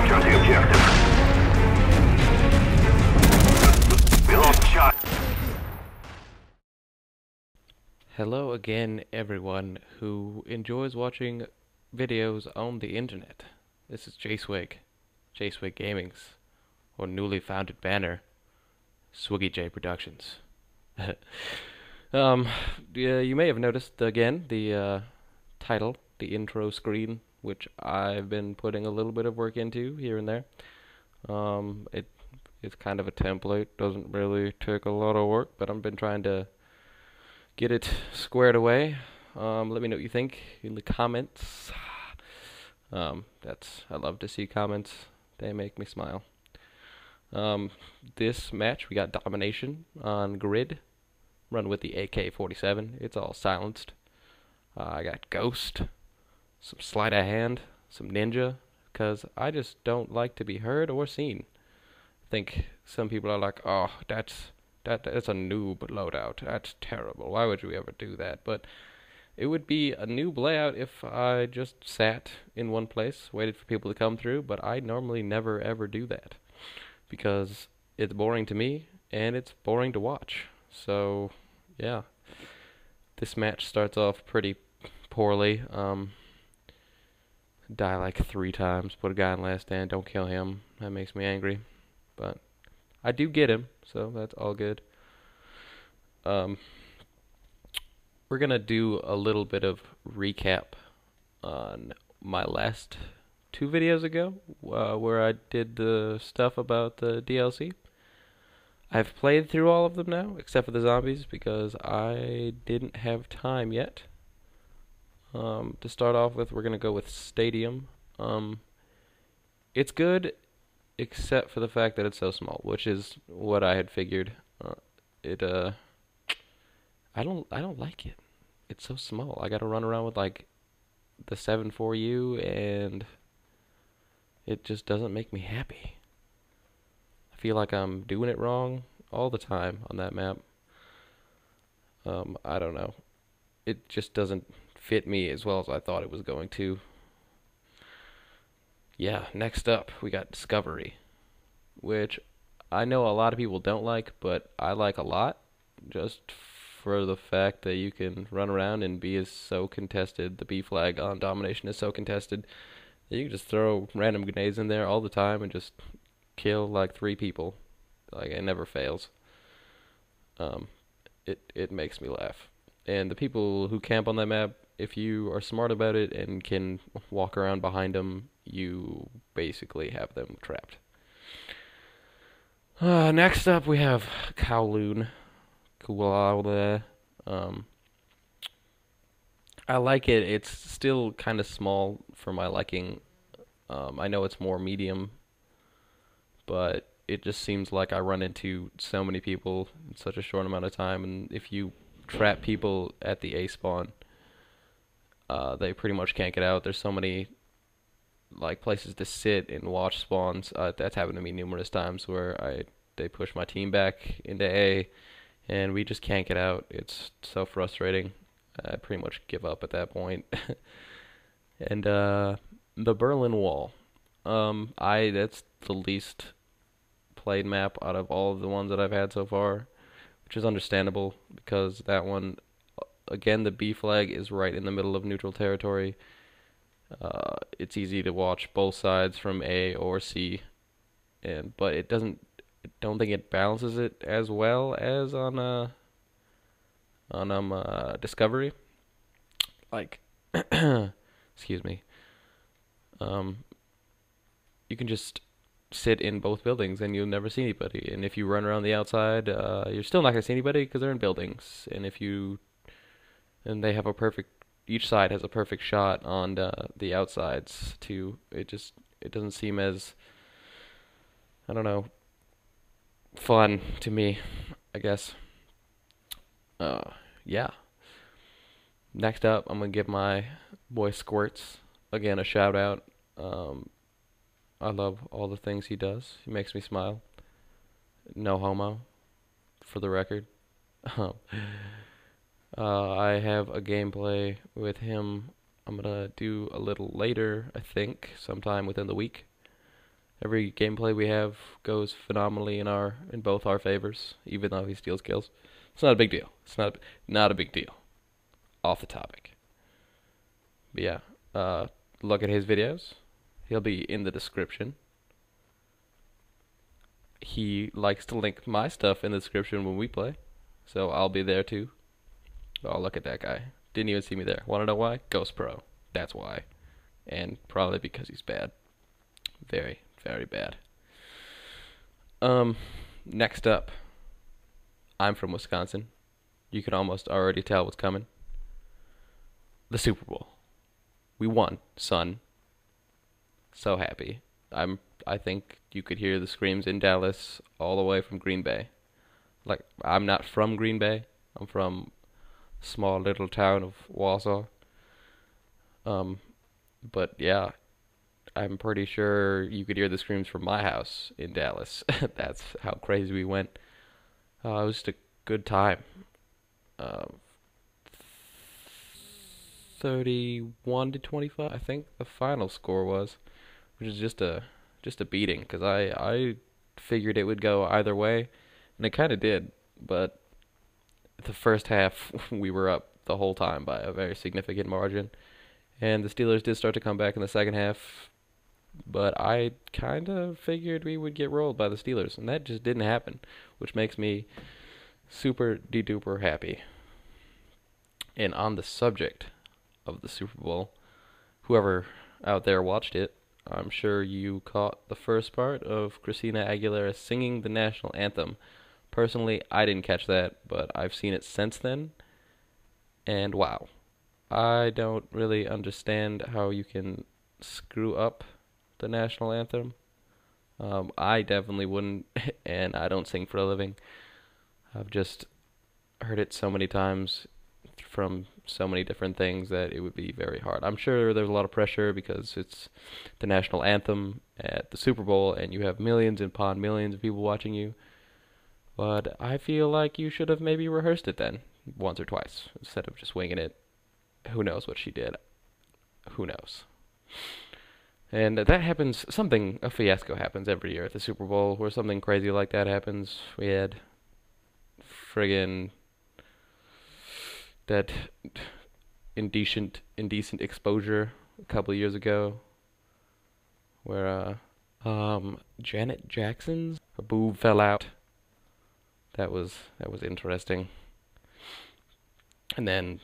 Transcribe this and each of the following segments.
Capture the objective. We lost shot. Hello again, everyone who enjoys watching videos on the internet. This is jswgGaming's, or newly founded banner, swgG Productions. Yeah, you may have noticed again the title, the intro screen, which I've been putting a little bit of work into here and there. It's kind of a template, doesn't really take a lot of work, but I've been trying to get it squared away. Let me know what you think in the comments. I love to see comments. They make me smile. This match we got Domination on grid, run with the AK-47. It's all silenced. I got Ghost, some sleight of hand, some ninja, because I just don't like to be heard or seen. I think some people are like, oh, that's a noob loadout. That's terrible. Why would you ever do that? But it would be a noob layout if I just sat in one place, waited for people to come through, but I normally never ever do that because it's boring to me and it's boring to watch. So, yeah. This match starts off pretty poorly. Die like 3 times, put a guy in last stand, don't kill him. That makes me angry. But I do get him, so that's all good. We're gonna do a little bit of recap on my last 2 videos ago, where I did the stuff about the DLC. I've played through all of them now, except for the zombies, because I didn't have time yet. To start off with, we're gonna go with Stadium. It's good, except for the fact that it's so small, which is what I had figured. I don't like it. It's so small. I gotta run around with like the 7-4U, and it just doesn't make me happy. I feel like I'm doing it wrong all the time on that map. I don't know. It just doesn't fit me as well as I thought it was going to. Yeah, next up we got Discovery, which I know a lot of people don't like, but I like a lot, just for the fact that you can run around and B is so contested. The B flag on Domination is so contested that you can just throw random grenades in there all the time and just kill like 3 people. Like, it never fails. It makes me laugh. And the people who camp on that map, if you are smart about it and can walk around behind them, you basically have them trapped. Next up we have Kowloon. I like it. It's still kind of small for my liking. I know it's more medium, but it just seems like I run into so many people in such a short amount of time, and if you trap people at the A spawn, they pretty much can't get out. There's so many like places to sit and watch spawns. That's happened to me numerous times where they push my team back into A, and we just can't get out. It's so frustrating. I pretty much give up at that point. And the Berlin Wall. That's the least played map out of all of the ones that I've had so far, which is understandable because that one, again, the B flag is right in the middle of neutral territory. It's easy to watch both sides from A or C, but it doesn't. I don't think it balances it as well as on Discovery. Like, excuse me. You can just sit in both buildings and you'll never see anybody. And if you run around the outside, you're still not gonna see anybody because they're in buildings. And they have each side has a perfect shot on the outsides too. It doesn't seem as, I don't know, fun to me, I guess. Yeah. Next up, I'm gonna give my boy Squirts again a shout out. I love all the things he does. He makes me smile. No homo, for the record. I have a gameplay with him I'm gonna do a little later, I think, sometime within the week. Every gameplay we have goes phenomenally in both our favors, even though he steals kills. It's not a big deal. It's not a big deal. Off the topic. But yeah, look at his videos. He'll be in the description. He likes to link my stuff in the description when we play, so I'll be there too. Oh, look at that guy. Didn't even see me there. Want to know why? Ghost Pro. That's why. And probably because he's bad. Very, very bad. Next up. I'm from Wisconsin. You can almost already tell what's coming. The Super Bowl. We won, son. So happy. I think you could hear the screams in Dallas all the way from Green Bay. Like, I'm not from Green Bay. I'm from small little town of Wausau. But yeah, I'm pretty sure you could hear the screams from my house in Dallas. That's how crazy we went. It was just a good time. 31-25, I think the final score was, which is just a beating. Because I figured it would go either way, and it kind of did. But the first half, we were up the whole time by a very significant margin. And the Steelers did start to come back in the second half, but I kind of figured we would get rolled by the Steelers, and that just didn't happen, which makes me super de-duper happy. And on the subject of the Super Bowl, whoever out there watched it, I'm sure you caught the first part of Christina Aguilera singing the national anthem. Personally, I didn't catch that, but I've seen it since then, and wow. I don't really understand how you can screw up the national anthem. I definitely wouldn't, and I don't sing for a living. I've just heard it so many times from so many different things that it would be very hard. I'm sure there's a lot of pressure because it's the national anthem at the Super Bowl, and you have millions upon millions of people watching you. But I feel like you should have maybe rehearsed it then, once or twice, instead of just winging it. Who knows what she did? Who knows? And that happens, a fiasco happens every year at the Super Bowl where something crazy like that happens. We had friggin' that indecent exposure a couple of years ago where Janet Jackson's boob fell out. That was interesting. And then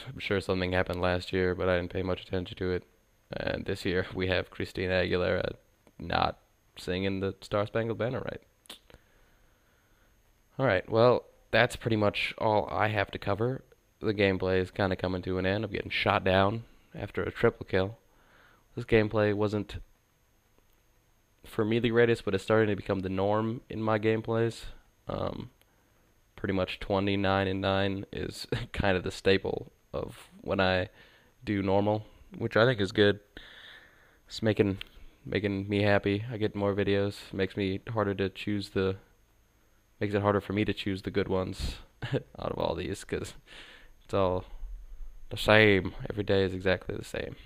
I'm sure something happened last year, but I didn't pay much attention to it. And this year we have Christina Aguilera not singing the Star Spangled Banner right. Alright, well, that's pretty much all I have to cover. The gameplay is kind of coming to an end. I'm getting shot down after a triple kill. This gameplay wasn't, for me, the greatest, but it's starting to become the norm in my gameplays. Pretty much 29-9 is kind of the staple of when I do normal, which I think is good. It's making me happy. I get more videos. Makes it harder for me to choose the good ones out of all these, because it's all the same. Every day is exactly the same.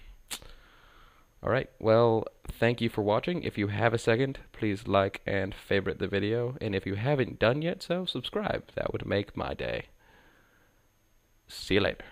Alright, well, thank you for watching. If you have a second, please like and favorite the video. And if you haven't done yet so, subscribe. That would make my day. See you later.